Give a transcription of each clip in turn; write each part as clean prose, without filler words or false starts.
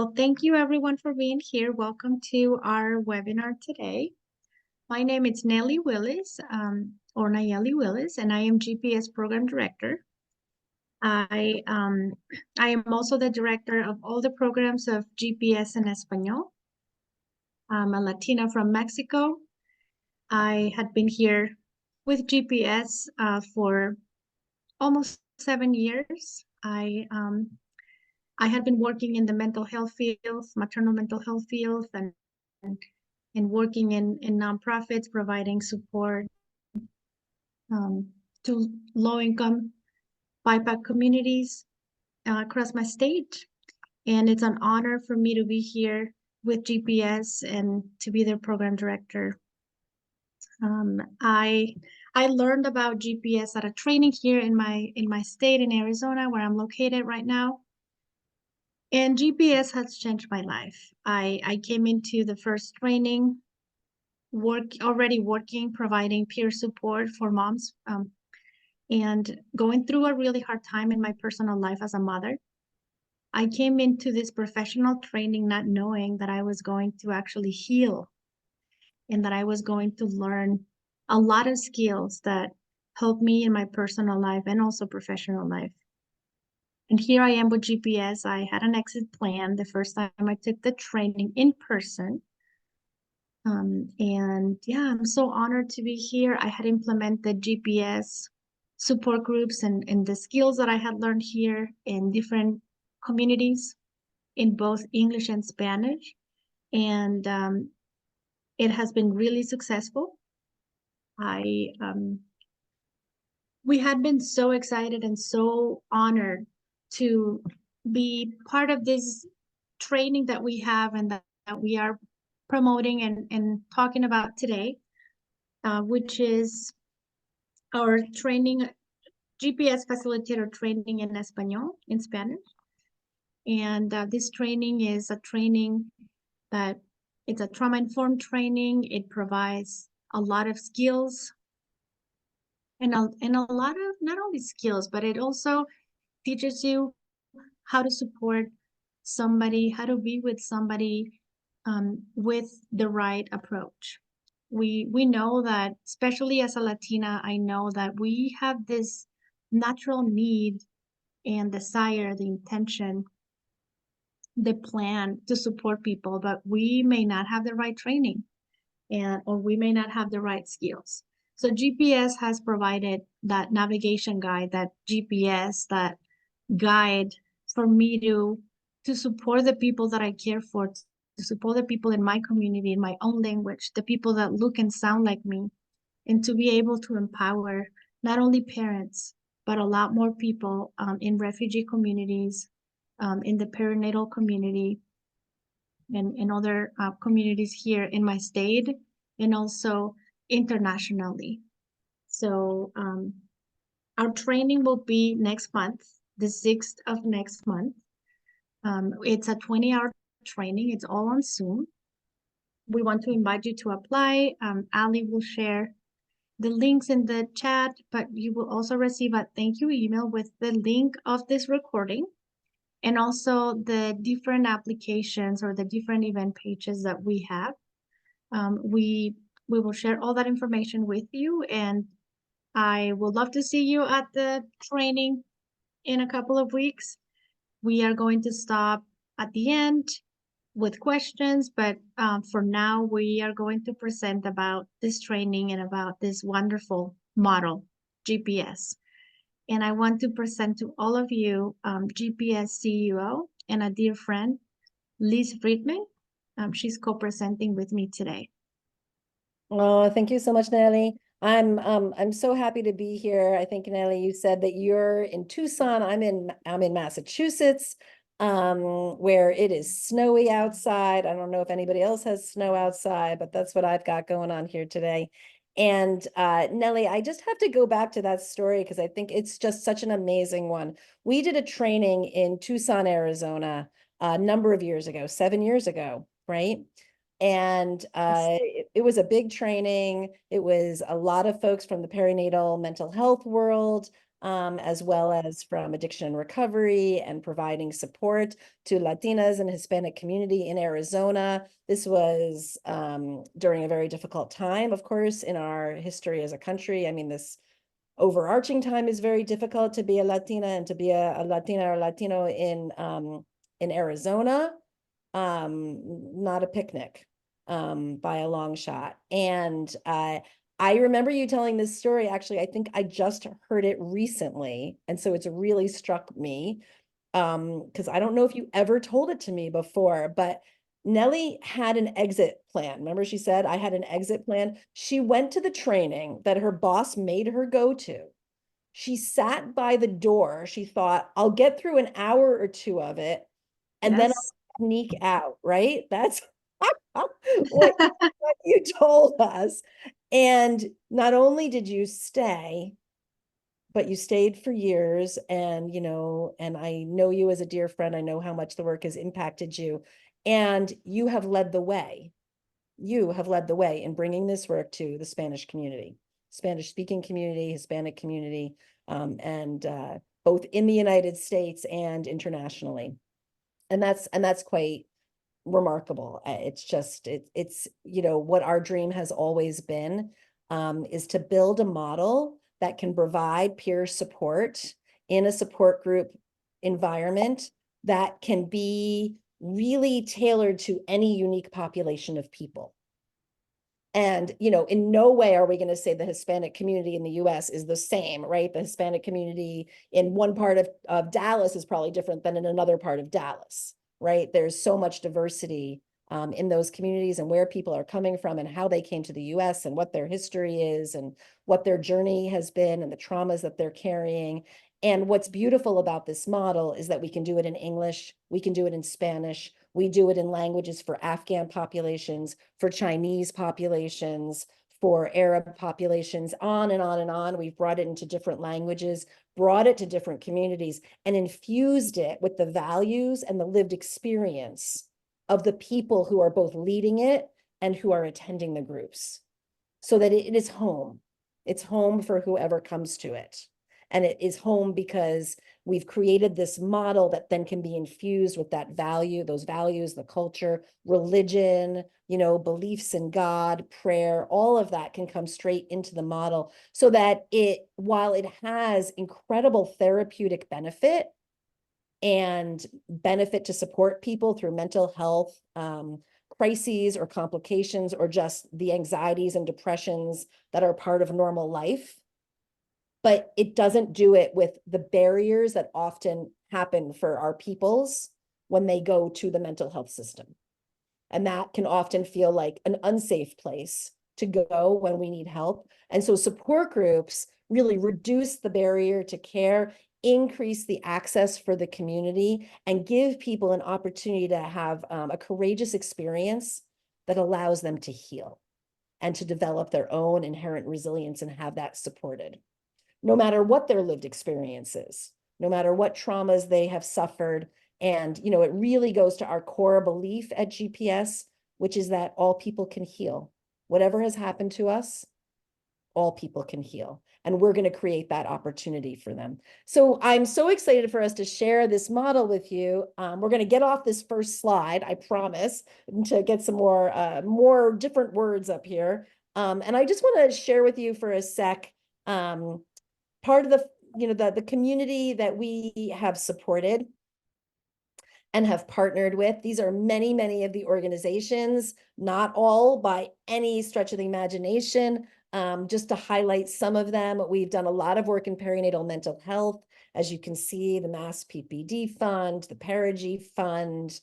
Well, thank you everyone for being here. Welcome to our webinar today. My name is Nelly Willis, or Nayeli Willis, and I am GPS Program Director. I am also the director of all the programs of GPS en Español. I'm a Latina from Mexico. I had been here with GPS for almost 7 years. I had been working in the mental health field, maternal mental health field, and working in nonprofits, providing support to low-income BIPOC communities across my state. And it's an honor for me to be here with GPS and to be their program director. I learned about GPS at a training here in my state in Arizona, where I'm located right now. And GPS has changed my life. I came into the first training already working, providing peer support for moms, and going through a really hard time in my personal life as a mother. I came into this professional training not knowing that I was going to actually heal and that I was going to learn a lot of skills that help me in my personal life and also professional life. And here I am with GPS. I had an exit plan the first time I took the training in person. And yeah, I'm so honored to be here. I had implemented GPS support groups and the skills that I had learned here in different communities in both English and Spanish. And it has been really successful. We had been so excited and so honored to be part of this training that we have and that we are promoting and talking about today, which is our training, GPS facilitator training in Español, in Spanish. And this training is a training that it's a trauma-informed training. It provides a lot of skills and a lot of not only skills, but it also teaches you how to support somebody, how to be with somebody with the right approach. We know that, especially as a Latina, I know that we have this natural need and desire, the intention, the plan to support people, but we may not have the right training or we may not have the right skills. So GPS has provided that navigation guide, that GPS, that guide for me to support the people that I care for, to support the people in my community, in my own language, the people that look and sound like me, and to be able to empower not only parents, but a lot more people in refugee communities, in the perinatal community, and in other communities here in my state, and also internationally. So our training will be next month, the 6th of next month. It's a 20-hour training. It's all on Zoom. We want to invite you to apply. Ali will share the links in the chat, but you will also receive a thank you email with the link of this recording and also the different applications or the different event pages that we have. We will share all that information with you, and I would love to see you at the training in a couple of weeks. We are going to stop at the end with questions, but for now, we are going to present about this training and about this wonderful model, GPS. And I want to present to all of you GPS CEO and a dear friend, Liz Friedman. She's co-presenting with me today. Oh, thank you so much, Nelly. I'm so happy to be here. I think, Nelly, you said that you're in Tucson. I'm in Massachusetts, where it is snowy outside. I don't know if anybody else has snow outside, but that's what I've got going on here today. And Nelly, I just have to go back to that story because I think it's just such an amazing one. We did a training in Tucson, Arizona, a number of years ago, 7 years ago, right? And it was a big training. It was a lot of folks from the perinatal mental health world, as well as from addiction and recovery and providing support to Latinas and Hispanic community in Arizona. This was during a very difficult time, of course, in our history as a country. I mean, this overarching time is very difficult to be a Latina and to be a Latina or Latino in Arizona. Not a picnic by a long shot. And I remember you telling this story. Actually, I think I just heard it recently. And so it's really struck me because I don't know if you ever told it to me before, but Nelly had an exit plan. Remember, she said, I had an exit plan. She went to the training that her boss made her go to. She sat by the door. She thought, I'll get through an hour or two of it, and then Yes. I'll sneak out, right? That's what you told us. And not only did you stay, but you stayed for years. And, and I know you as a dear friend. I know how much the work has impacted you. And you have led the way. You have led the way in bringing this work to the Spanish community, Spanish speaking community, Hispanic community, and both in the United States and internationally. And that's quite remarkable. It's just, it's, what our dream has always been, is to build a model that can provide peer support in a support group environment that can be really tailored to any unique population of people. And, in no way are we going to say the Hispanic community in the US is the same, right? The Hispanic community in one part of Dallas is probably different than in another part of Dallas, right? There's so much diversity in those communities and where people are coming from and how they came to the US and what their history is and what their journey has been and the traumas that they're carrying. And what's beautiful about this model is that we can do it in English, we can do it in Spanish, we do it in languages for Afghan populations, for Chinese populations, for Arab populations, on and on and on. We've brought it into different languages, brought it to different communities, and infused it with the values and the lived experience of the people who are both leading it and who are attending the groups, so that it is home. It's home for whoever comes to it. And it is home because we've created this model that then can be infused with that value, those values, the culture, religion, beliefs in God, prayer, all of that can come straight into the model so that while it has incredible therapeutic benefit and benefit to support people through mental health crises or complications, or just the anxieties and depressions that are part of normal life, but it doesn't do it with the barriers that often happen for our peoples when they go to the mental health system. And that can often feel like an unsafe place to go when we need help. And so support groups really reduce the barrier to care, increase the access for the community, and give people an opportunity to have a courageous experience that allows them to heal and to develop their own inherent resilience and have that supported, no matter what their lived experience is, no matter what traumas they have suffered. And, it really goes to our core belief at GPS, which is that all people can heal. Whatever has happened to us, all people can heal. And we're going to create that opportunity for them. So I'm so excited for us to share this model with you. We're going to get off this first slide, I promise, to get some more different words up here. And I just want to share with you for a sec, part of the community that we have supported and have partnered with. These are many, many of the organizations, not all by any stretch of the imagination. Just to highlight some of them, we've done a lot of work in perinatal mental health. As you can see, the Mass PPD Fund, the Perigi Fund,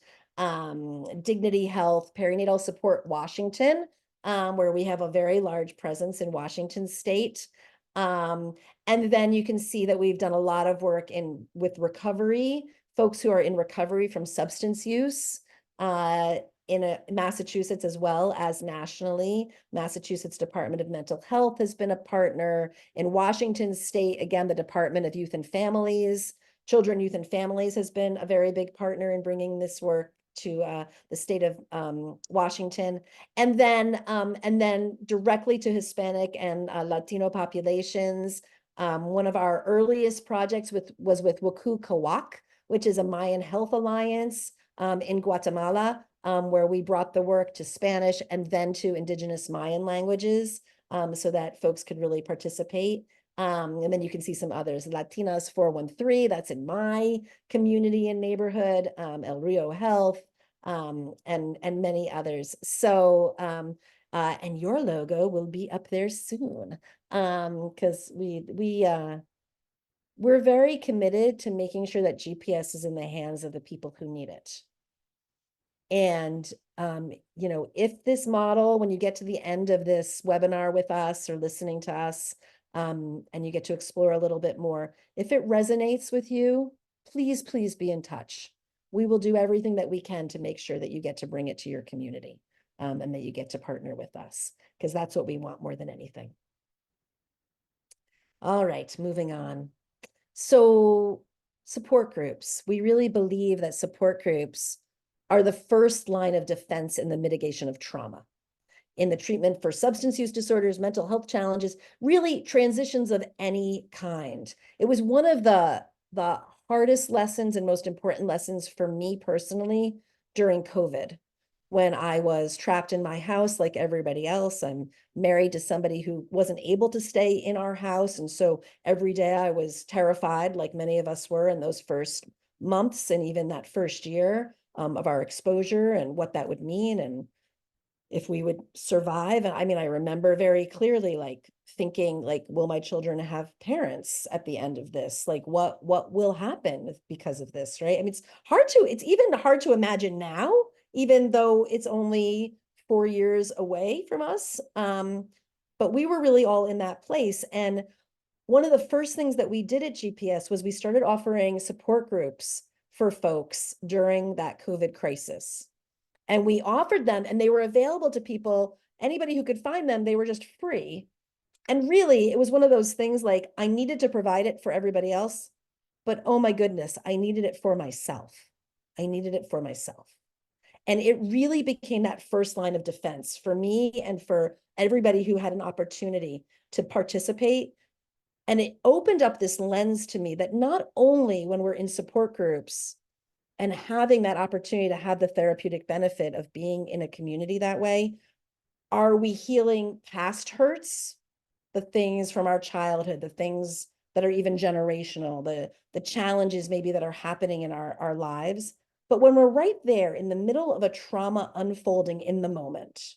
Dignity Health, Perinatal Support Washington, where we have a very large presence in Washington State. And then you can see that we've done a lot of work with recovery, folks who are in recovery from substance use, in Massachusetts as well as nationally. Massachusetts Department of Mental Health has been a partner. In Washington State, again, the Department of Youth and Families, Children, Youth and Families has been a very big partner in bringing this work to the state of Washington. And then directly to Hispanic and Latino populations, One of our earliest projects was with Waku Kawak, which is a Mayan Health Alliance in Guatemala, where we brought the work to Spanish and then to indigenous Mayan languages so that folks could really participate. And then you can see some others. Latinas 413, that's in my community and neighborhood, El Rio Health, and many others. So, and your logo will be up there soon, because we're very committed to making sure that GPS is in the hands of the people who need it. And, you know, if this model, when you get to the end of this webinar with us or listening to us, and you get to explore a little bit more, if it resonates with you, please, please be in touch. We will do everything that we can to make sure that you get to bring it to your community, and that you get to partner with us, because that's what we want more than anything. All right, moving on. So support groups. We really believe that support groups are the first line of defense in the mitigation of trauma, in the treatment for substance use disorders, mental health challenges, really transitions of any kind. It was one of the hardest lessons and most important lessons for me personally during COVID, when I was trapped in my house like everybody else. I'm married to somebody who wasn't able to stay in our house. And so every day I was terrified, like many of us were in those first months and even that first year of our exposure and what that would mean and if we would survive. And I mean, I remember very clearly, like thinking like, will my children have parents at the end of this? Like what will happen because of this, right? I mean, it's even hard to imagine now, even though it's only 4 years away from us. But we were really all in that place. And one of the first things that we did at GPS was we started offering support groups for folks during that COVID crisis. And we offered them, and they were available to people, anybody who could find them, they were just free. And really, it was one of those things like I needed to provide it for everybody else, but oh my goodness, I needed it for myself. I needed it for myself. And it really became that first line of defense for me and for everybody who had an opportunity to participate. And it opened up this lens to me that not only when we're in support groups and having that opportunity to have the therapeutic benefit of being in a community that way, are we healing past hurts, the things from our childhood, the things that are even generational, the challenges maybe that are happening in our lives. But when we're right there in the middle of a trauma unfolding in the moment,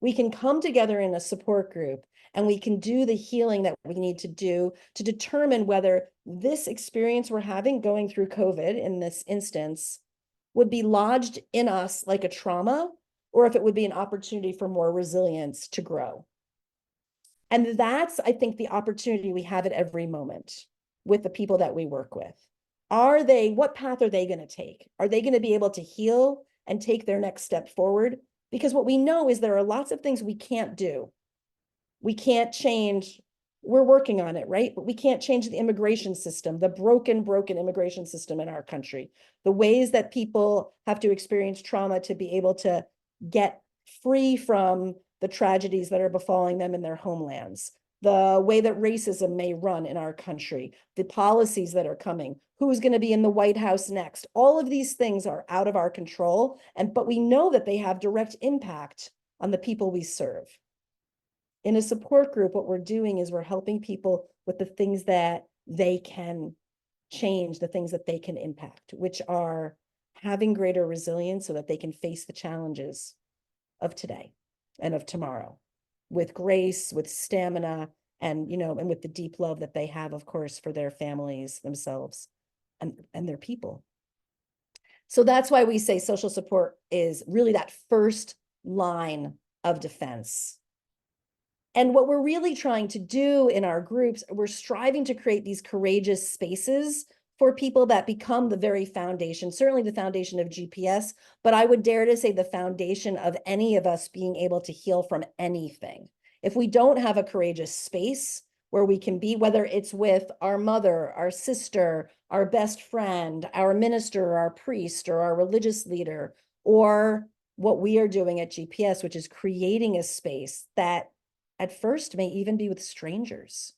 we can come together in a support group and we can do the healing that we need to do to determine whether this experience we're having going through COVID in this instance would be lodged in us like a trauma, or if it would be an opportunity for more resilience to grow. And that's, I think, the opportunity we have at every moment with the people that we work with. What path are they going to take? Are they going to be able to heal and take their next step forward? Because what we know is there are lots of things we can't do. We can't change. We're working on it, right? But we can't change the immigration system, the broken immigration system in our country, the ways that people have to experience trauma to be able to get free from the tragedies that are befalling them in their homelands, the way that racism may run in our country, the policies that are coming, who's going to be in the White House next. All of these things are out of our control, but we know that they have direct impact on the people we serve. In a support group, what we're doing is we're helping people with the things that they can change, the things that they can impact, which are having greater resilience so that they can face the challenges of today and of tomorrow with grace, with stamina, and, and with the deep love that they have, of course, for their families, themselves, and their people. So that's why we say social support is really that first line of defense. And what we're really trying to do in our groups, we're striving to create these courageous spaces for people that become the very foundation, certainly the foundation of GPS, but I would dare to say the foundation of any of us being able to heal from anything. If we don't have a courageous space where we can be, whether it's with our mother, our sister, our best friend, our minister, our priest, or our religious leader, or what we are doing at GPS, which is creating a space that at first may even be with strangers,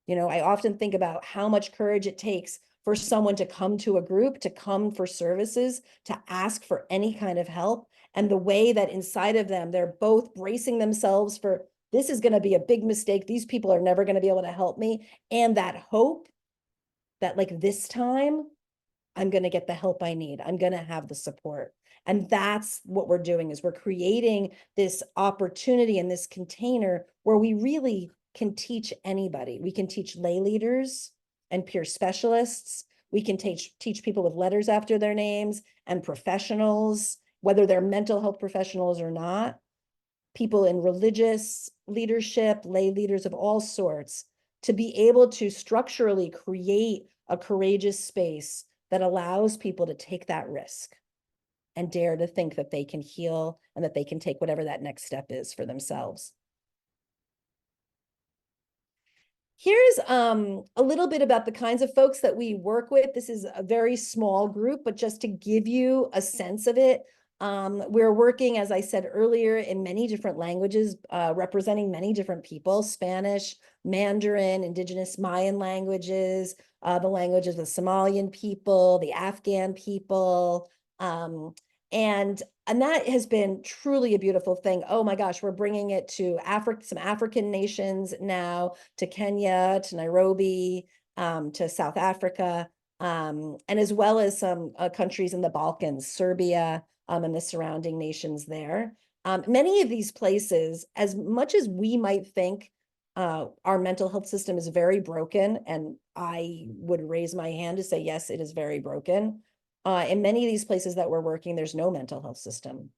You know, I often think about how much courage it takes for someone to come to a group, to come for services, to ask for any kind of help, and the way that inside of them, they're both bracing themselves for, this is going to be a big mistake. These people are never going to be able to help me. And that hope that like this time, I'm going to get the help I need. I'm going to have the support. And that's what we're doing, is we're creating this opportunity in this container where we really can teach anybody. We can teach lay leaders and peer specialists. We can teach people with letters after their names and professionals, whether they're mental health professionals or not, people in religious leadership, lay leaders of all sorts, to be able to structurally create a courageous space that allows people to take that risk and dare to think that they can heal and that they can take whatever that next step is for themselves. Here's a little bit about the kinds of folks that we work with. This is a very small group, but just to give you a sense of it, we're working, as I said earlier, in many different languages, representing many different people: Spanish, Mandarin, indigenous Mayan languages, the languages of the Somalian people, the Afghan people, and that has been truly a beautiful thing. Oh my gosh, we're bringing it to some African nations now, to Kenya, to Nairobi, to South Africa, and as well as some countries in the Balkans, Serbia, and the surrounding nations there. Many of these places, as much as we might think our mental health system is very broken, and I would raise my hand to say, yes, it is very broken. In many of these places that we're working, there's no mental health system.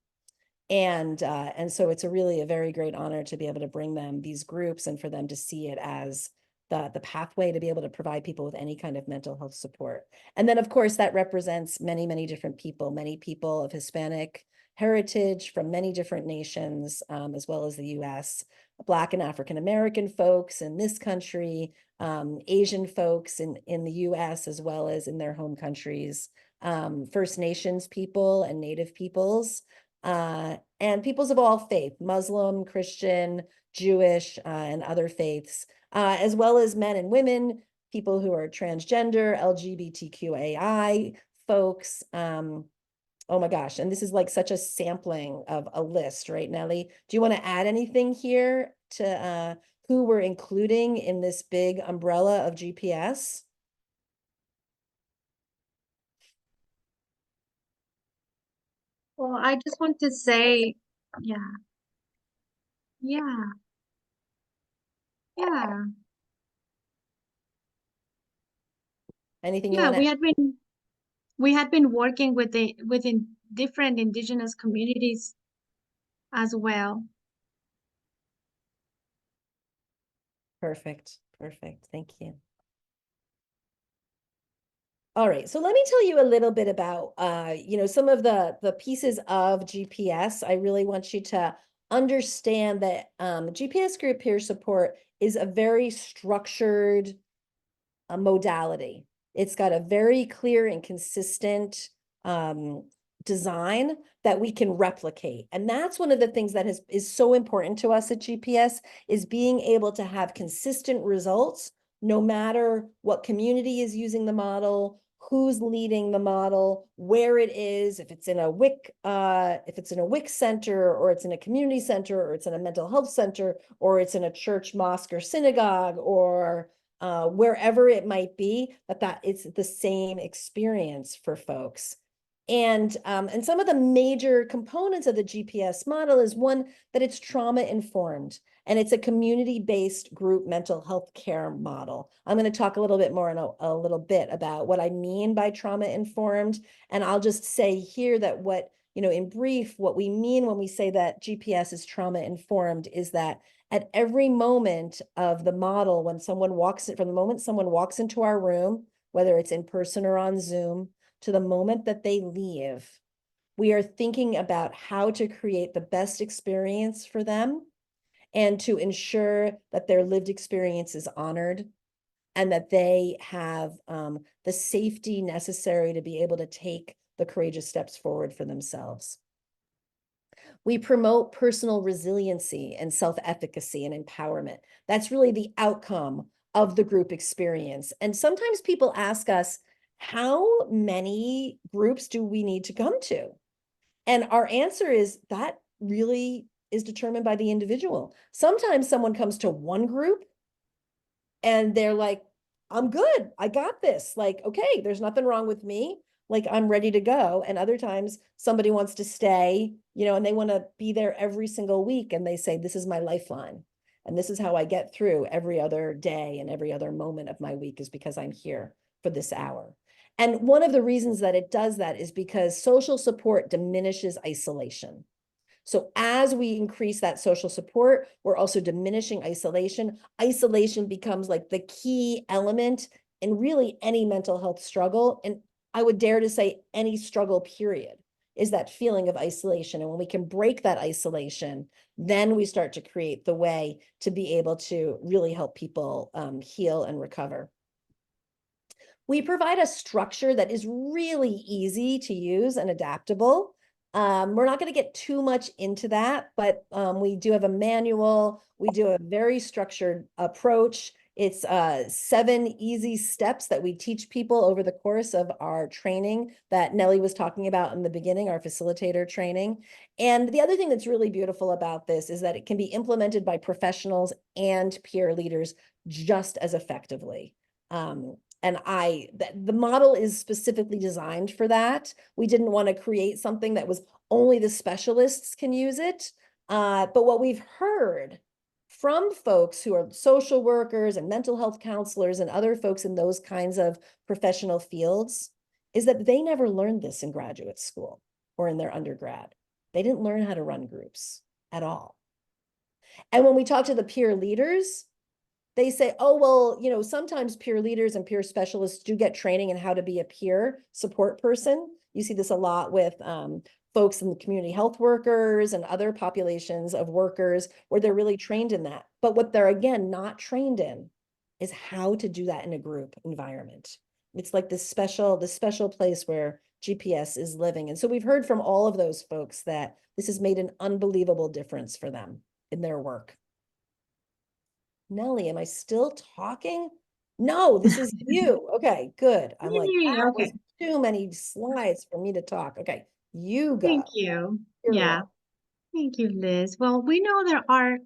And so it's really a very great honor to be able to bring them these groups and for them to see it as the pathway to be able to provide people with any kind of mental health support. And then, of course, that represents many, many different people, many people of Hispanic heritage from many different nations, as well as the US, Black and African American folks in this country, Asian folks in the US, as well as in their home countries, First Nations people and Native peoples, and peoples of all faith, Muslim, Christian, Jewish, and other faiths, as well as men and women, people who are transgender, LGBTQAI folks. Oh my gosh, and this is like such a sampling of a list, right, Nelly? Do you want to add anything here to who we're including in this big umbrella of GPS? Well, I just want to say, yeah, yeah, yeah, Anything you yeah. want to? We had been working within different indigenous communities as well. Perfect, perfect. Thank you. All right, so let me tell you a little bit about, some of the pieces of GPS. I really want you to understand that GPS group peer support is a very structured modality. It's got a very clear and consistent design that we can replicate. And that's one of the things that is so important to us at GPS, is being able to have consistent results no matter what community is using the model, who's leading the model, where it is, if it's in a WIC center, or it's in a community center, or it's in a mental health center, or it's in a church, mosque, or synagogue, or wherever it might be, that it's the same experience for folks. And some of the major components of the GPS model is, one, that it's trauma informed, and it's a community-based group mental health care model. I'm going to talk a little bit more in a little bit about what I mean by trauma informed. And I'll just say here that in brief, what we mean when we say that GPS is trauma informed is that at every moment of the model, from the moment someone walks into our room, whether it's in person or on Zoom, to the moment that they leave, we are thinking about how to create the best experience for them and to ensure that their lived experience is honored and that they have the safety necessary to be able to take the courageous steps forward for themselves. We promote personal resiliency and self-efficacy and empowerment. That's really the outcome of the group experience. And sometimes people ask us, how many groups do we need to come to? And our answer is that really is determined by the individual. Sometimes someone comes to one group and they're like, I'm good. I got this. Like, okay, there's nothing wrong with me. Like, I'm ready to go. And other times somebody wants to stay, and they want to be there every single week. And they say, this is my lifeline. And this is how I get through every other day and every other moment of my week, is because I'm here for this hour. And one of the reasons that it does that is because social support diminishes isolation. So as we increase that social support, we're also diminishing isolation. Isolation becomes like the key element in really any mental health struggle. And I would dare to say any struggle, period, is that feeling of isolation. And when we can break that isolation, then we start to create the way to be able to really help people heal and recover. We provide a structure that is really easy to use and adaptable. We're not going to get too much into that, but we do have a manual. We do a very structured approach. It's 7 easy steps that we teach people over the course of our training that Nelly was talking about in the beginning, our facilitator training. And the other thing that's really beautiful about this is that it can be implemented by professionals and peer leaders just as effectively. And the model is specifically designed for that. We didn't want to create something that was only the specialists can use it. But what we've heard from folks who are social workers and mental health counselors and other folks in those kinds of professional fields is that they never learned this in graduate school or in their undergrad. They didn't learn how to run groups at all. And when we talk to the peer leaders, they say, oh, well, sometimes peer leaders and peer specialists do get training in how to be a peer support person. You see this a lot with folks in the community health workers and other populations of workers where they're really trained in that. But what they're, again, not trained in is how to do that in a group environment. It's like this special place where GPS is living. And so we've heard from all of those folks that this has made an unbelievable difference for them in their work. Nelly, am I still talking? No, this is you. Okay, good. I'm like, that was too many slides for me to talk. Okay, you go. Thank you. You're Yeah. welcome. Thank you, Liz. Well, we know there are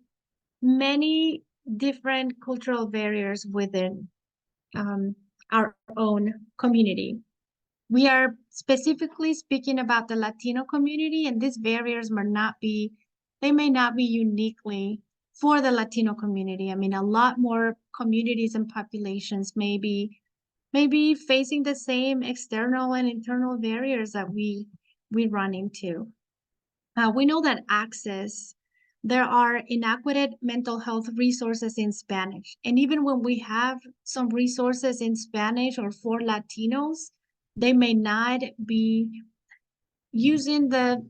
many different cultural barriers within our own community. We are specifically speaking about the Latino community, and these barriers they may not be uniquely for the Latino community. I mean, a lot more communities and populations may be facing the same external and internal barriers that we run into. We know that there are inadequate mental health resources in Spanish. And even when we have some resources in Spanish or for Latinos, they may not be using the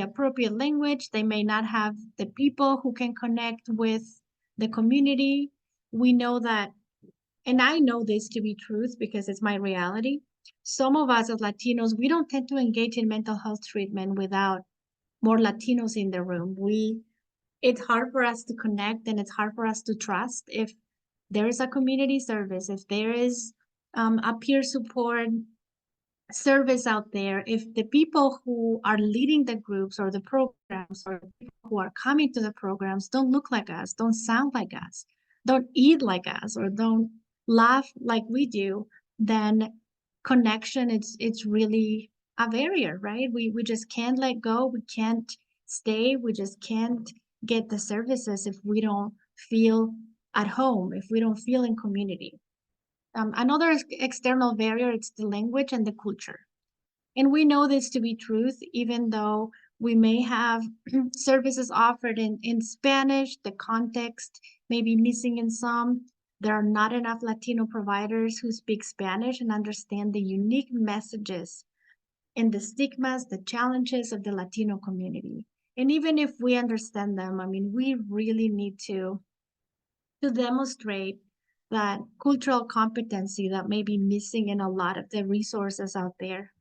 appropriate language. They may not have the people who can connect with the community. We know that, and I know this to be truth because it's my reality. Some of us as Latinos, we don't tend to engage in mental health treatment without more Latinos in the room. It's hard for us to connect and it's hard for us to trust if there is a community service, if there is a peer support service out there, if the people who are leading the groups or the programs or the people who are coming to the programs don't look like us, don't sound like us, don't eat like us, or don't laugh like we do, then connection, it's really a barrier, right? We just can't let go, we can't stay, we just can't get the services if we don't feel at home, if we don't feel in community. Another external barrier, it's the language and the culture. And we know this to be truth, even though we may have services offered in Spanish, the context may be missing in some. There are not enough Latino providers who speak Spanish and understand the unique messages and the stigmas, the challenges of the Latino community. And even if we understand them, I mean, we really need to demonstrate that cultural competency that may be missing in a lot of the resources out there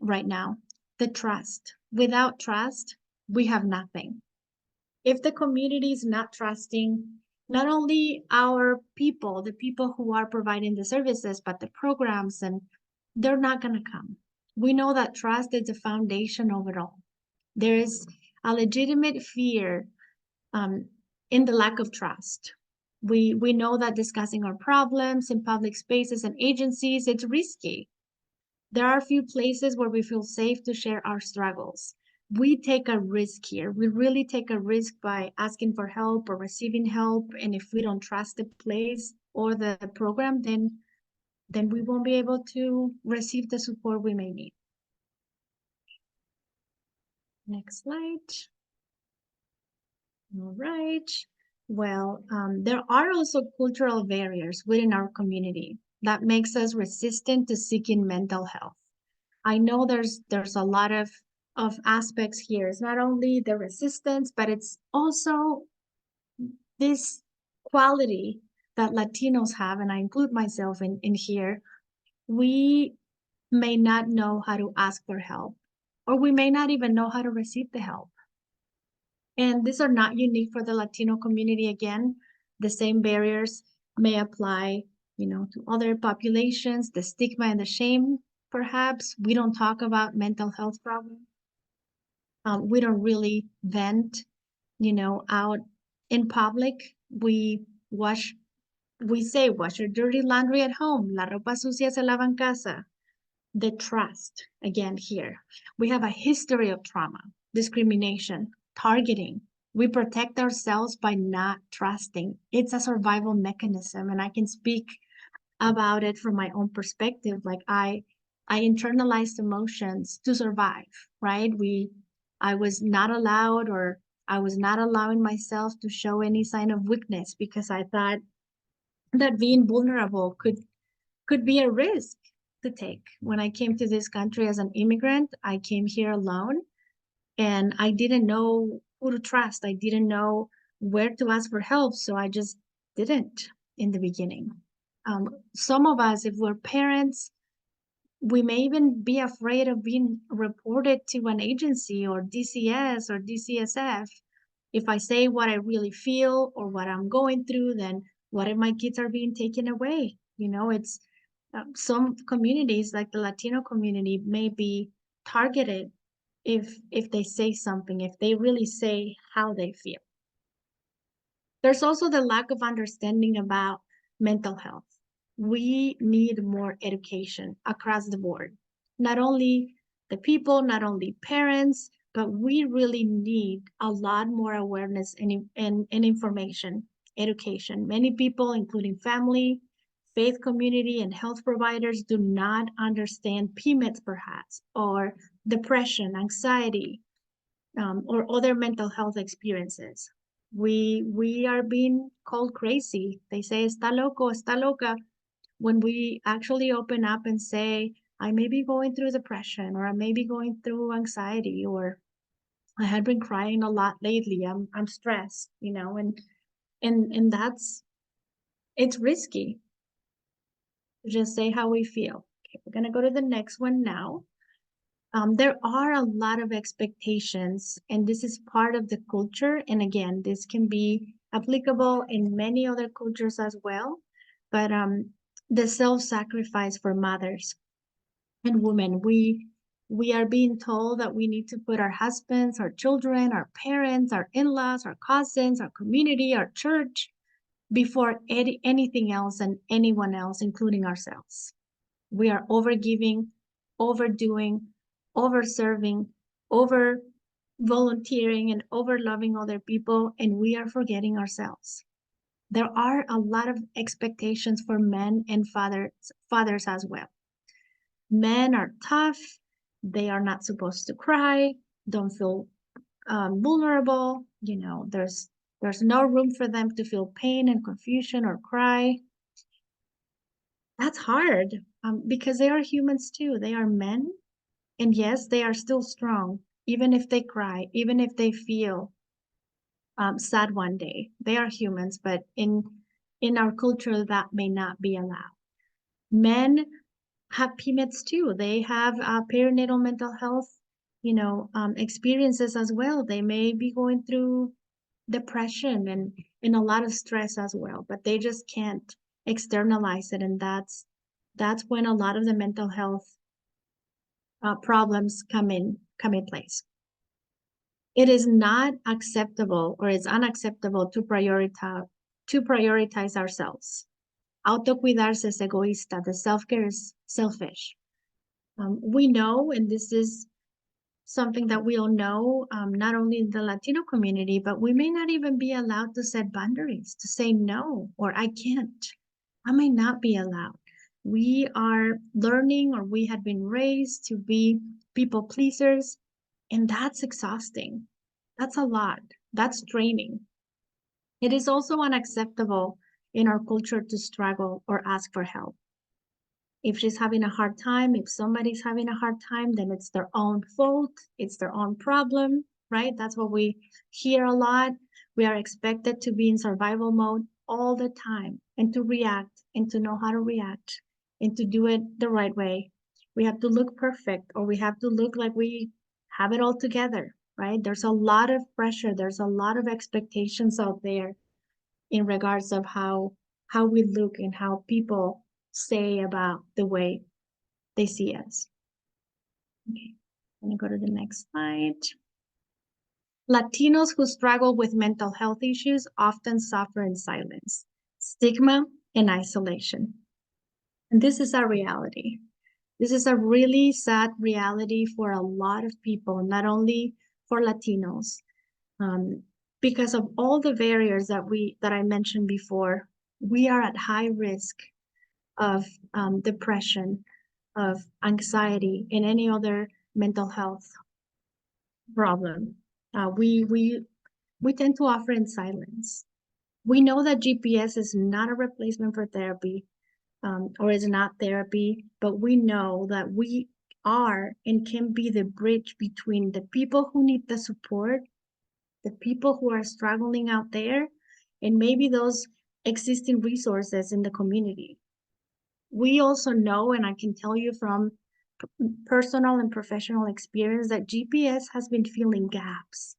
right now. The trust. Without trust, we have nothing. If the community is not trusting, not only our people, the people who are providing the services, but the programs, and they're not going to come. We know that trust is the foundation of it all. There is a legitimate fear um, in the lack of trust. We know that discussing our problems in public spaces and agencies, it's risky. There are a few places where we feel safe to share our struggles. We take a risk here. We really take a risk by asking for help or receiving help. And if we don't trust the place or the program, then we won't be able to receive the support we may need. Next slide. All right. Well, there are also cultural barriers within our community that makes us resistant to seeking mental health. I know there's a lot of aspects here. It's not only the resistance, but it's also this quality that Latinos have, and I include myself in here. We may not know how to ask for help, or we may not even know how to receive the help. And these are not unique for the Latino community. Again, the same barriers may apply, to other populations, the stigma and the shame. Perhaps we don't talk about mental health problems. We don't really vent, out in public. We say, wash your dirty laundry at home. La ropa sucia se lava en casa. The trust, again, here. We have a history of trauma, discrimination, targeting. We protect ourselves by not trusting. It's a survival mechanism, and I can speak about it from my own perspective. Like I internalized emotions to survive, right? I was not allowed, or I was not allowing myself to show any sign of weakness because I thought that being vulnerable could be a risk to take. When I came to this country as an immigrant, I came here alone, and I didn't know who to trust. I didn't know where to ask for help, so I just didn't in the beginning. Some of us, if we're parents, we may even be afraid of being reported to an agency or DCS or DCSF. If I say what I really feel or what I'm going through, then what if my kids are being taken away? It's some communities like the Latino community may be targeted if they say something, if they really say how they feel. There's also the lack of understanding about mental health. We need more education across the board. Not only the people, not only parents, but we really need a lot more awareness and information, education. Many people, including family, faith community, and health providers, do not understand PMEDs perhaps, or depression, anxiety, or other mental health experiences. We are being called crazy. They say está loco, está loca, when we actually open up and say, I may be going through depression, or I may be going through anxiety, or I had been crying a lot lately. I'm stressed, and it's risky to just say how we feel. Okay, we're gonna go to the next one now. There are a lot of expectations, and this is part of the culture. And again, this can be applicable in many other cultures as well. But the self-sacrifice for mothers and women, we are being told that we need to put our husbands, our children, our parents, our in-laws, our cousins, our community, our church before anything else and anyone else, including ourselves. We are overgiving, overdoing, overserving, over volunteering, and over loving other people, and we are forgetting ourselves. There are a lot of expectations for men and fathers as well. Men are tough. They are not supposed to cry. Don't feel vulnerable. There's no room for them to feel pain and confusion or cry. That's hard because they are humans too. They are men. And yes, they are still strong, even if they cry, even if they feel sad one day. They are humans, but in our culture, that may not be allowed. Men have PMEDs too. They have perinatal mental health, experiences as well. They may be going through depression and a lot of stress as well, but they just can't externalize it. And that's when a lot of the mental health problems come in place. It is not acceptable, or it's unacceptable to prioritize ourselves. Autocuidarse es egoísta. The self-care is selfish. We know, and this is something that we all know, not only in the Latino community, but we may not even be allowed to set boundaries, to say no, or I can't. I may not be allowed. We are learning, or we had been raised to be people pleasers, and that's exhausting. That's a lot. That's draining. It is also unacceptable in our culture to struggle or ask for help. If she's having a hard time, if somebody's having a hard time, then it's their own fault, it's their own problem, right? That's what we hear a lot. We are expected to be in survival mode all the time and to react and to know how to react and to do it the right way. We have to look perfect, or we have to look like we have it all together, right? There's a lot of pressure, there's a lot of expectations out there in regards of how we look and how people say about the way they see us. Okay, let me go to the next slide. Latinos who struggle with mental health issues often suffer in silence, stigma, and isolation. And this is a reality. This is a really sad reality for a lot of people, not only for Latinos, because of all the barriers that I mentioned before. We are at high risk of depression, of anxiety, and any other mental health problem. We tend to offer in silence. We know that GPS is not a replacement for therapy, or is not therapy, but we know that we are and can be the bridge between the people who need the support, the people who are struggling out there, and maybe those existing resources in the community. We also know, and I can tell you from personal and professional experience, that GPS has been filling gaps.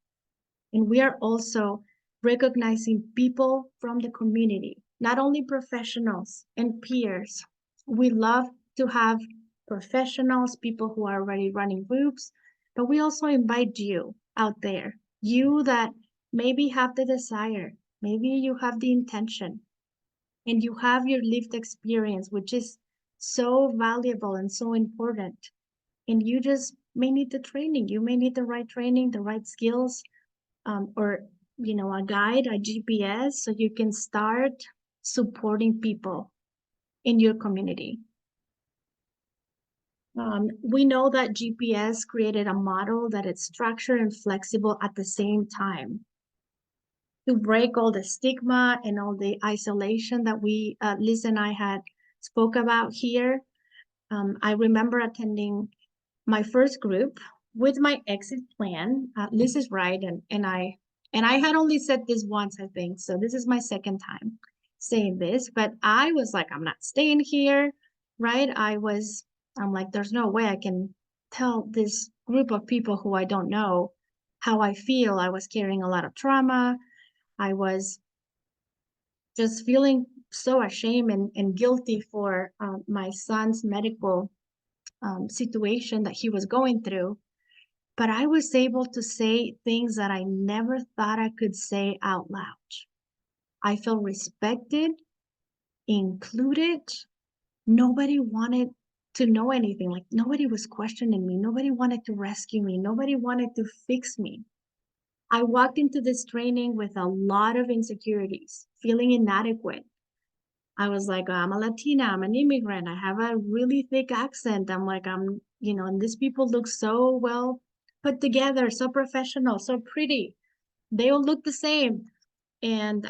And we are also recognizing people from the community, not only professionals and peers. We love to have professionals, people who are already running groups, but we also invite you out there, you that maybe have the desire, maybe you have the intention, and you have your lived experience, which is so valuable and so important. And you just may need the training. You may need the right training, the right skills, or a guide, a GPS, so you can start supporting people in your community. We know that GPS created a model that is structured and flexible at the same time to break all the stigma and all the isolation that Liz and I had spoke about here. I remember attending my first group with my exit plan. Liz is right, and I had only said this once, I think, so this is my second time saying this, but I was like, I'm not staying here, right? I'm like, there's no way I can tell this group of people who I don't know how I feel. I was carrying a lot of trauma. I was just feeling so ashamed and guilty for my son's medical situation that he was going through. But I was able to say things that I never thought I could say out loud. I felt respected, included. Nobody wanted to know anything. Like, nobody was questioning me. Nobody wanted to rescue me. Nobody wanted to fix me. I walked into this training with a lot of insecurities, feeling inadequate. I was like, I'm a Latina, I'm an immigrant, I have a really thick accent. I'm like, and these people look so well put together, so professional, so pretty. They all look the same. And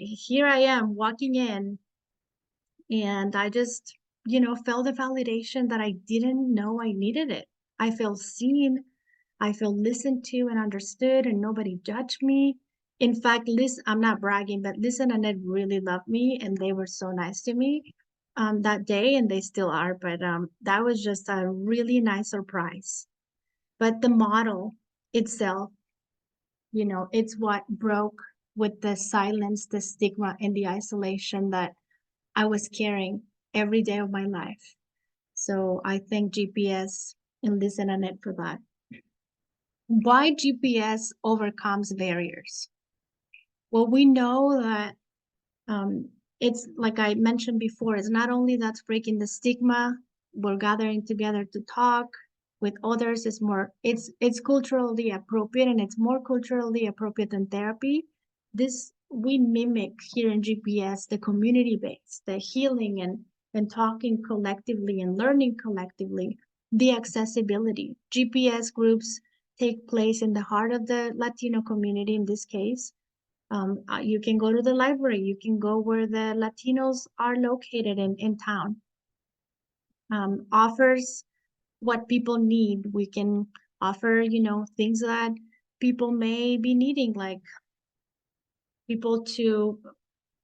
here I am walking in, and I just, felt the validation that I didn't know I needed it. I felt seen, I felt listened to and understood, and nobody judged me. In fact, I'm not bragging, but Liz and Annette really loved me, and they were so nice to me that day, and they still are. But that was just a really nice surprise. But the model itself, it's what broke with the silence, the stigma, and the isolation that I was carrying every day of my life. So I thank GPS and Listen on it for that. Why GPS overcomes barriers? Well, we know that it's like I mentioned before, it's not only that's breaking the stigma, we're gathering together to talk with others. It's culturally appropriate, and it's more culturally appropriate than therapy. This we mimic here in GPS, the community base, the healing and talking collectively and learning collectively, the accessibility. GPS groups take place in the heart of the Latino community in this case. You can go to the library. You can go where the Latinos are located in town. Offers what people need. We can offer, things that people may be needing, like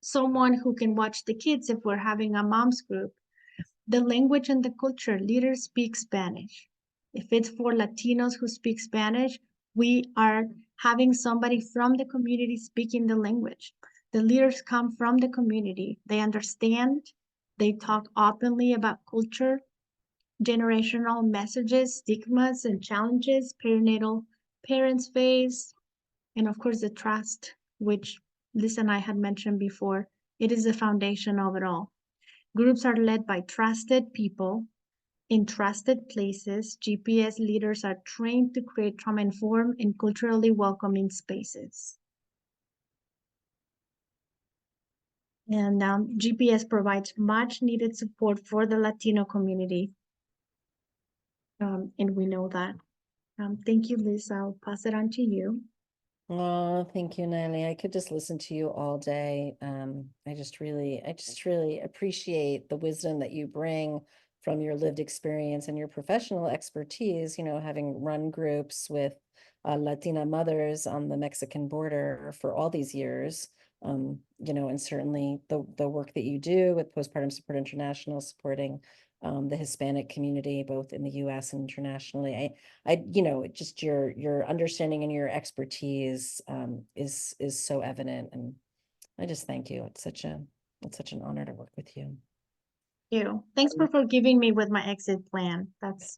someone who can watch the kids if we're having a mom's group. The language and the culture, leaders speak Spanish. If it's for Latinos who speak Spanish, we are having somebody from the community speaking the language. The leaders come from the community. They understand. They talk openly about culture, generational messages, stigmas, and challenges perinatal parents face, and of course, the trust, which Liz and I had mentioned before. It is the foundation of it all. Groups are led by trusted people in trusted places. GPS leaders are trained to create trauma-informed and culturally welcoming spaces. And GPS provides much needed support for the Latino community. And we know that. Thank you, Liz. I'll pass it on to you. Oh, thank you, Nelly. I could just listen to you all day. I just really appreciate the wisdom that you bring from your lived experience and your professional expertise, having run groups with Latina mothers on the Mexican border for all these years. And certainly the work that you do with Postpartum Support International, supporting the Hispanic community, both in the US and internationally. Just your understanding and your expertise is so evident, and I just thank you. It's such an honor to work with you. Thank you. Thanks for forgiving me with my exit plan. That's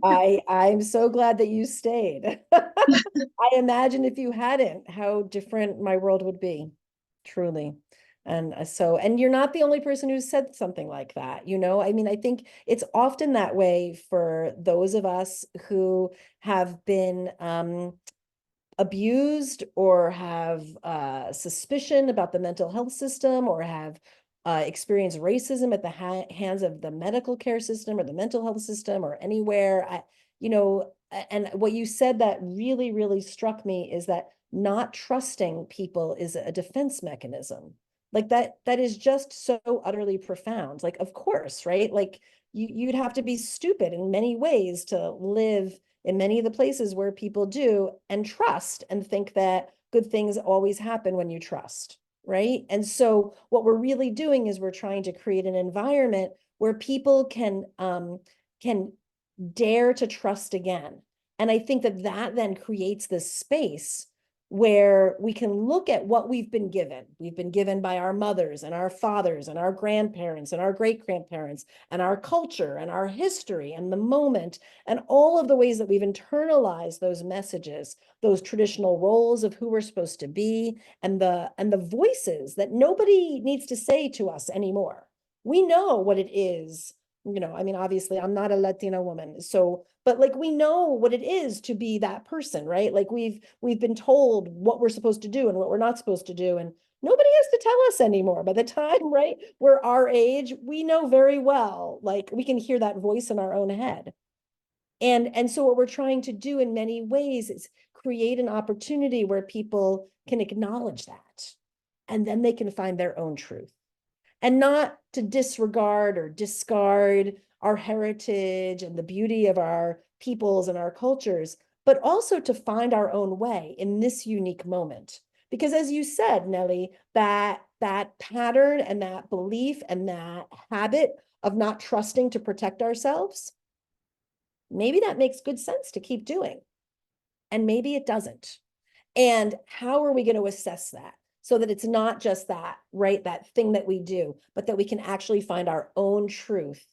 I'm so glad that you stayed. I imagine if you hadn't, how different my world would be, truly. And and you're not the only person who said something like that, I think it's often that way for those of us who have been abused or have suspicion about the mental health system, or have experienced racism at the hands of the medical care system or the mental health system or anywhere. And what you said that really, really struck me is that not trusting people is a defense mechanism. Like that is just so utterly profound. Like, of course, right? Like you'd have to be stupid in many ways to live in many of the places where people do and trust and think that good things always happen when you trust, right? And so what we're really doing is we're trying to create an environment where people can dare to trust again. And I think that then creates this space where we can look at what we've been given. We've been given by our mothers and our fathers and our grandparents and our great-grandparents and our culture and our history and the moment and all of the ways that we've internalized those messages, those traditional roles of who we're supposed to be, and the voices that nobody needs to say to us anymore. We know what it is. Obviously I'm not a Latina woman, but like we know what it is to be that person, right? Like we've been told what we're supposed to do and what we're not supposed to do, and nobody has to tell us anymore. By the time, right, we're our age, we know very well, like we can hear that voice in our own head. And so what we're trying to do in many ways is create an opportunity where people can acknowledge that, and then they can find their own truth. And not to disregard or discard our heritage and the beauty of our peoples and our cultures, but also to find our own way in this unique moment. Because as you said, Nelly, that pattern and that belief and that habit of not trusting to protect ourselves, maybe that makes good sense to keep doing. And maybe it doesn't. And how are we going to assess that so that it's not just that, right? That thing that we do, but that we can actually find our own truth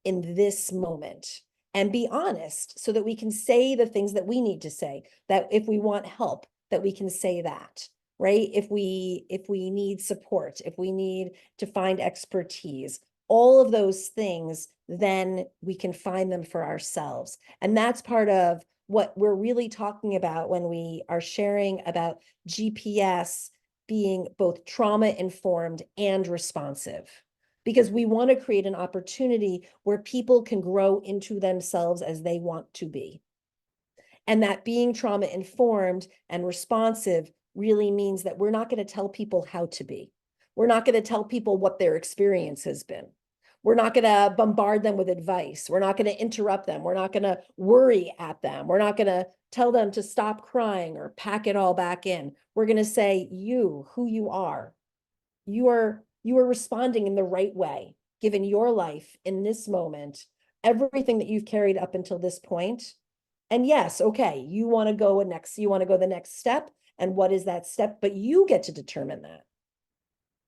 in this moment and be honest so that we can say the things that we need to say, that if we want help, that we can say that, right? If we need support, if we need to find expertise, all of those things, then we can find them for ourselves. And that's part of what we're really talking about when we are sharing about GPS being both trauma-informed and responsive, because we want to create an opportunity where people can grow into themselves as they want to be. And that being trauma-informed and responsive really means that we're not going to tell people how to be. We're not going to tell people what their experience has been. We're not going to bombard them with advice. We're not going to interrupt them. We're not going to worry at them. We're not going to tell them to stop crying or pack it all back in. We're going to say, who you are. You are responding in the right way, given your life in this moment, everything that you've carried up until this point. And yes, okay, you want to go the next step. And what is that step? But you get to determine that.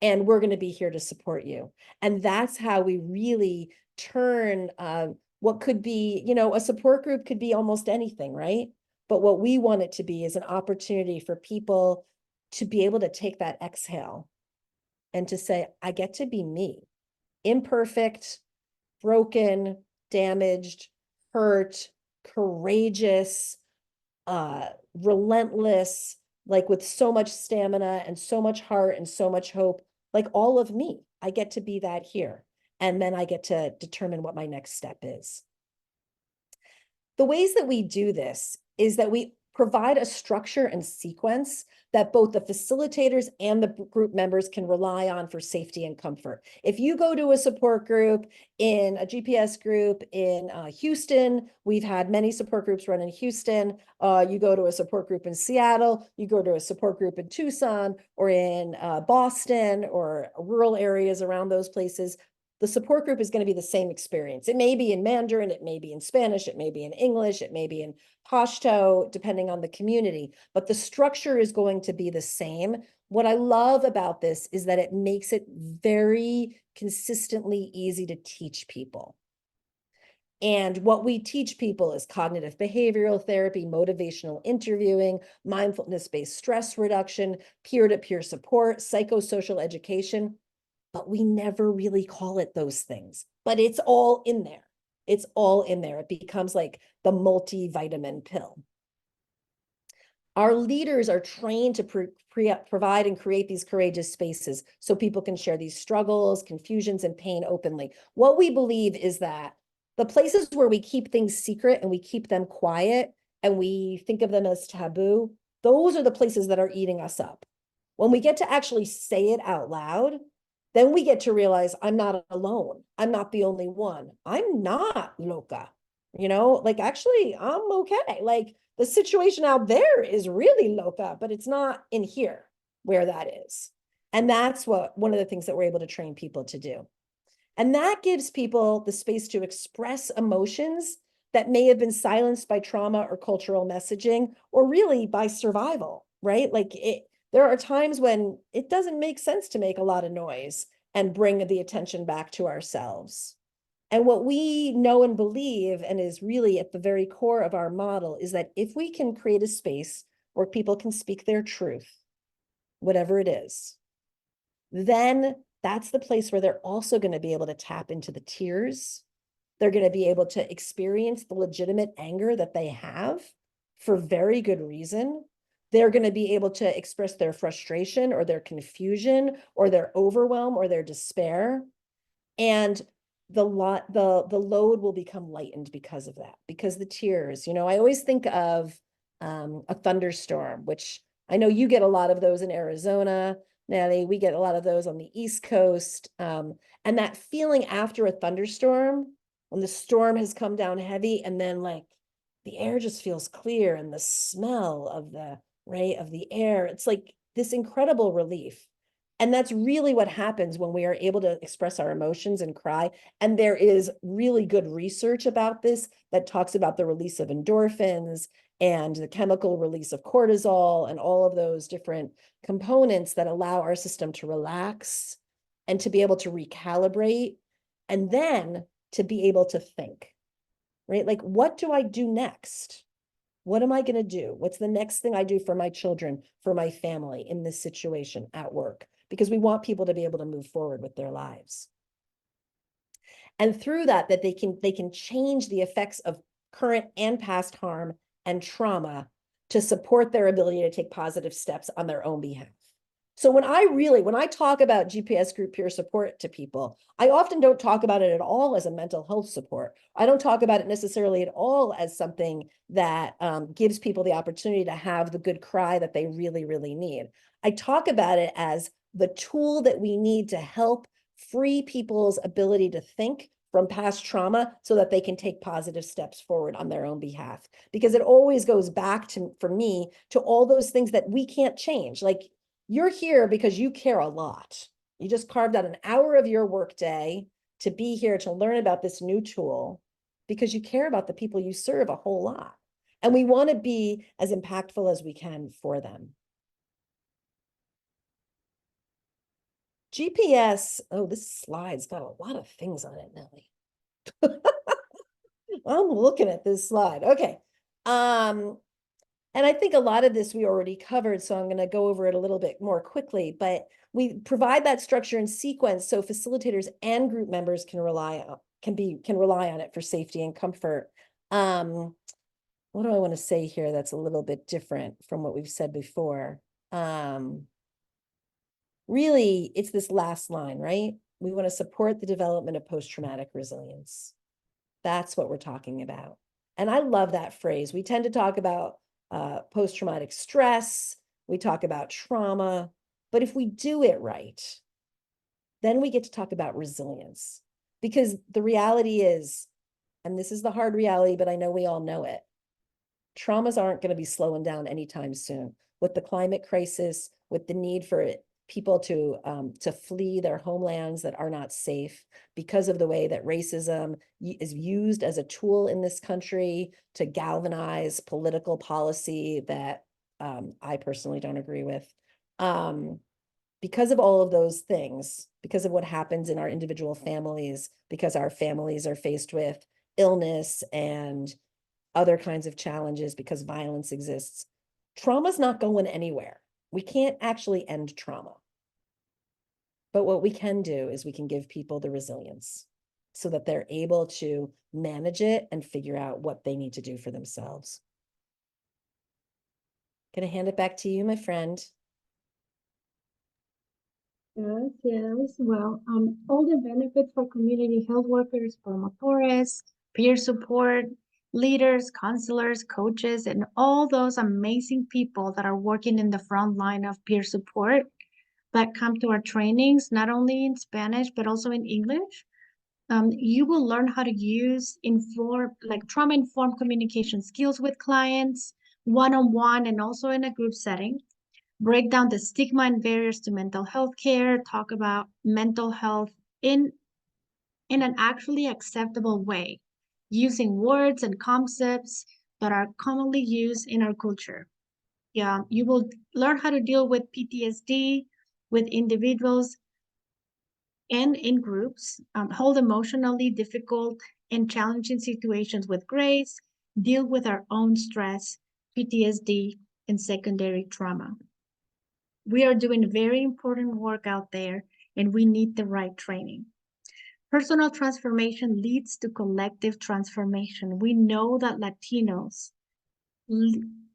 And we're going to be here to support you. And that's how we really turn what could be, a support group could be almost anything, right? But what we want it to be is an opportunity for people to be able to take that exhale and to say, I get to be me, imperfect, broken, damaged, hurt, courageous, relentless, like with so much stamina and so much heart and so much hope, like all of me. I get to be that here. And then I get to determine what my next step is. The ways that we do this is that we provide a structure and sequence that both the facilitators and the group members can rely on for safety and comfort. If you go to a support group in a GPS group in Houston, we've had many support groups run in Houston. You go to a support group in Seattle, you go to a support group in Tucson or in Boston or rural areas around those places, the support group is going to be the same experience. It may be in Mandarin, it may be in Spanish, it may be in English, it may be in Pashto, depending on the community, but the structure is going to be the same. What I love about this is that it makes it very consistently easy to teach people. And what we teach people is cognitive behavioral therapy, motivational interviewing, mindfulness-based stress reduction, peer-to-peer support, psychosocial education. But we never really call it those things, but it's all in there. It's all in there. It becomes like the multivitamin pill. Our leaders are trained to provide and create these courageous spaces so people can share these struggles, confusions, and pain openly. What we believe is that the places where we keep things secret and we keep them quiet and we think of them as taboo, those are the places that are eating us up. When we get to actually say it out loud, then we get to realize I'm not alone. I'm not the only one. I'm not loca, like actually I'm okay. Like the situation out there is really loca, but it's not in here where that is. And that's one of the things that we're able to train people to do. And that gives people the space to express emotions that may have been silenced by trauma or cultural messaging, or really by survival, right? Like there are times when it doesn't make sense to make a lot of noise and bring the attention back to ourselves. And what we know and believe, and is really at the very core of our model, is that if we can create a space where people can speak their truth, whatever it is, then that's the place where they're also going to be able to tap into the tears. They're going to be able to experience the legitimate anger that they have for very good reason. They're going to be able to express their frustration or their confusion or their overwhelm or their despair. And the load will become lightened because of that, because the tears, I always think of a thunderstorm, which I know you get a lot of those in Arizona, Nelly. We get a lot of those on the East Coast. And that feeling after a thunderstorm, when the storm has come down heavy and then like the air just feels clear and the smell of the air, it's like this incredible relief. And that's really what happens when we are able to express our emotions and cry. And there is really good research about this that talks about the release of endorphins and the chemical release of cortisol and all of those different components that allow our system to relax and to be able to recalibrate, and then to be able to think, right? Like, what do I do next? What am I going to do? What's the next thing I do for my children, for my family in this situation at work? Because we want people to be able to move forward with their lives. And through that they can change the effects of current and past harm and trauma to support their ability to take positive steps on their own behalf. So when I talk about GPS group peer support to people, I often don't talk about it at all as a mental health support. I don't talk about it necessarily at all as something that gives people the opportunity to have the good cry that they really, really need. I talk about it as the tool that we need to help free people's ability to think from past trauma so that they can take positive steps forward on their own behalf. Because it always goes back to, for me, to all those things that we can't change. Like, you're here because you care a lot. You just carved out an hour of your workday to be here to learn about this new tool because you care about the people you serve a whole lot. And we want to be as impactful as we can for them. GPS, oh, this slide's got a lot of things on it, Nelly. I'm looking at this slide. Okay. And I think a lot of this we already covered, so I'm going to go over it a little bit more quickly, but we provide that structure and sequence so facilitators and group members can rely on it for safety and comfort. What do I want to say here that's a little bit different from what we've said before? Really, it's this last line, right? We want to support the development of post-traumatic resilience. That's what we're talking about. And I love that phrase. We tend to talk about post-traumatic stress, we talk about trauma, but if we do it right, then we get to talk about resilience. Because the reality is, and this is the hard reality, but I know we all know it, traumas aren't going to be slowing down anytime soon. With the climate crisis, with the need for people to flee their homelands that are not safe because of the way that racism is used as a tool in this country to galvanize political policy that I personally don't agree with. Because of all of those things, because of what happens in our individual families, because our families are faced with illness and other kinds of challenges, because violence exists, trauma's not going anywhere. We can't actually end trauma. But what we can do is we can give people the resilience so that they're able to manage it and figure out what they need to do for themselves. Gonna hand it back to you, my friend. Yes. Well, all the benefits for community health workers, promotores, peer support, leaders, counselors, coaches, and all those amazing people that are working in the front line of peer support that come to our trainings, not only in Spanish, but also in English. You will learn how to use trauma-informed communication skills with clients, one-on-one, and also in a group setting. Break down the stigma and barriers to mental health care, talk about mental health in an actually acceptable way, using words and concepts that are commonly used in our culture. Yeah, you will learn how to deal with PTSD with individuals and in groups, hold emotionally difficult and challenging situations with grace, deal with our own stress, PTSD, and secondary trauma. We are doing very important work out there, and we need the right training. Personal transformation leads to collective transformation. We know that Latinos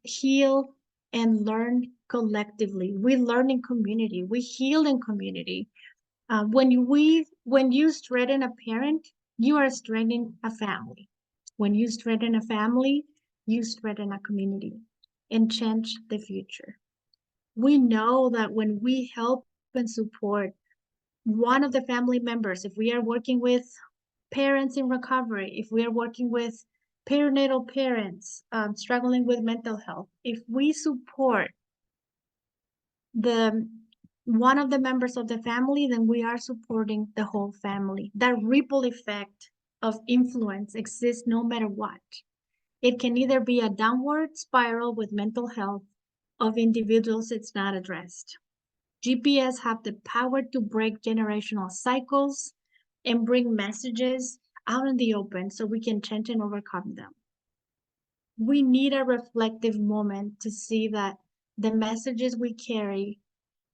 heal and learn collectively. We learn in community. We heal in community. When you strengthen a parent, you are strengthening a family. When you strengthen a family, you strengthen a community and change the future. We know that when we help and support one of the family members, if we are working with parents in recovery, if we are working with perinatal parents struggling with mental health, if we support one of the members of the family, then we are supporting the whole family. That ripple effect of influence exists no matter what. It can either be a downward spiral with mental health of individuals it's not addressed. GPS have the power to break generational cycles and bring messages out in the open so we can change and overcome them. We need a reflective moment to see that the messages we carry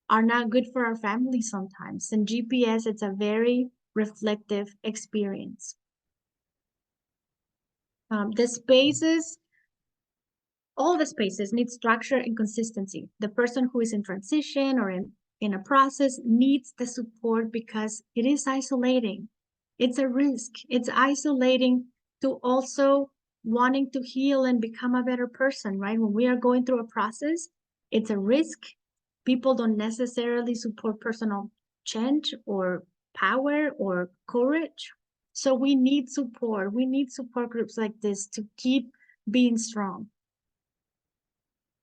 are not good for our family sometimes. And GPS, it's a very reflective experience. The spaces, all the spaces need structure and consistency. The person who is in transition or in a process needs the support because it is isolating. It's a risk. It's isolating to also wanting to heal and become a better person, right? When we are going through a process, it's a risk. People don't necessarily support personal change or power or courage. So we need support. We need support groups like this to keep being strong,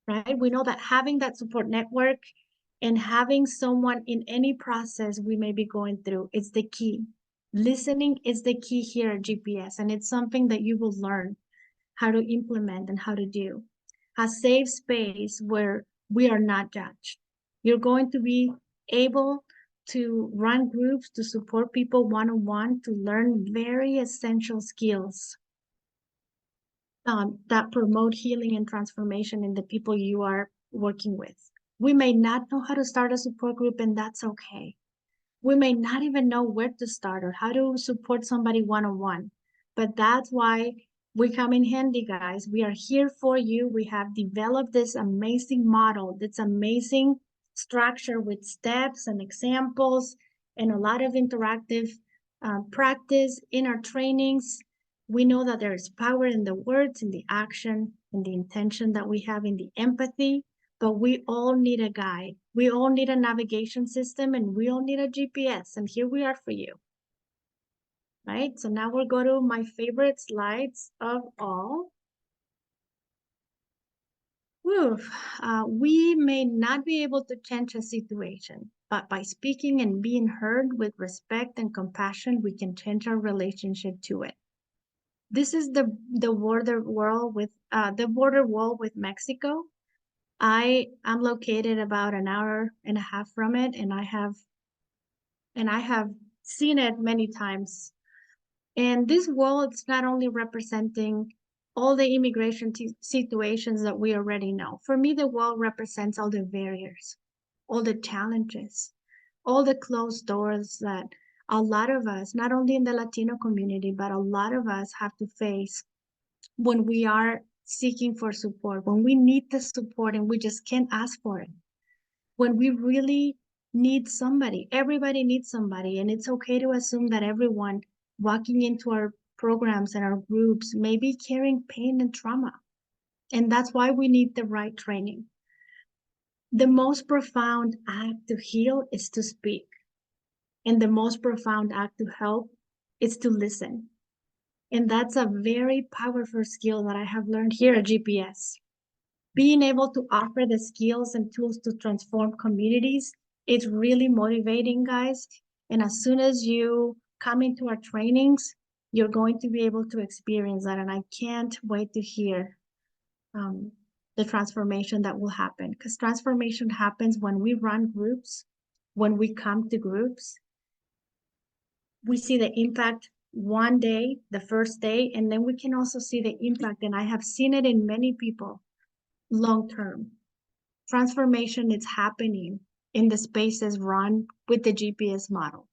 right? We know that having that support network and having someone in any process we may be going through, it's the key. Listening is the key here at GPS, and it's something that you will learn how to implement and how to do. A safe space where we are not judged. You're going to be able to run groups, to support people one-on-one, to learn very essential skills that promote healing and transformation in the people you are working with. We may not know how to start a support group, and that's okay. We may not even know where to start or how to support somebody one-on-one, but that's why we come in handy, guys. We are here for you. We have developed this amazing model, this amazing structure with steps and examples and a lot of interactive practice in our trainings. We know that there is power in the words, in the action, in the intention that we have, in the empathy, but we all need a guide. We all need a navigation system, and we all need a GPS, and here we are for you. Right? So now we'll go to my favorite slides of all. We may not be able to change a situation, but by speaking and being heard with respect and compassion, we can change our relationship to it. This is the border wall with Mexico. I am located about an hour and a half from it, and I have seen it many times. And this wall, it's not only representing all the immigration situations that we already know. For me, the wall represents all the barriers, all the challenges, all the closed doors that a lot of us, not only in the Latino community, but a lot of us have to face when we are seeking for support, when we need the support and we just can't ask for it. When we really need somebody, everybody needs somebody, and it's okay to assume that everyone walking into our programs and our groups may be carrying pain and trauma. And that's why we need the right training. The most profound act to heal is to speak. And the most profound act to help is to listen. And that's a very powerful skill that I have learned here at GPS. Being able to offer the skills and tools to transform communities, it's really motivating, guys. And as soon as you come into our trainings, you're going to be able to experience that. And I can't wait to hear the transformation that will happen, because transformation happens when we run groups, when we come to groups. We see the impact one day, the first day, and then we can also see the impact, and I have seen it in many people long term. Transformation is happening in the spaces run with the GPS model.